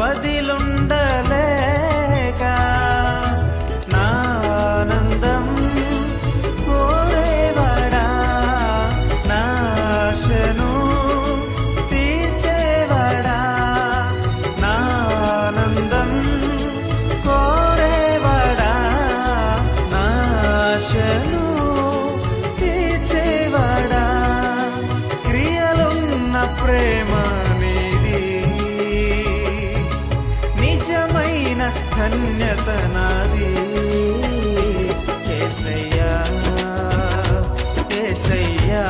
వదిలుండలేక నా ఆనందం కోరేవాడా, నా ఆశను తీర్చేవాడా, నా ఆనందం కోరేవాడా, నా ఆశను తీర్చేవాడా. క్రియలున్న ప్రేమ నీది, నిజమైన ధన్యత నాది. యేసయ్యా యేసయ్యా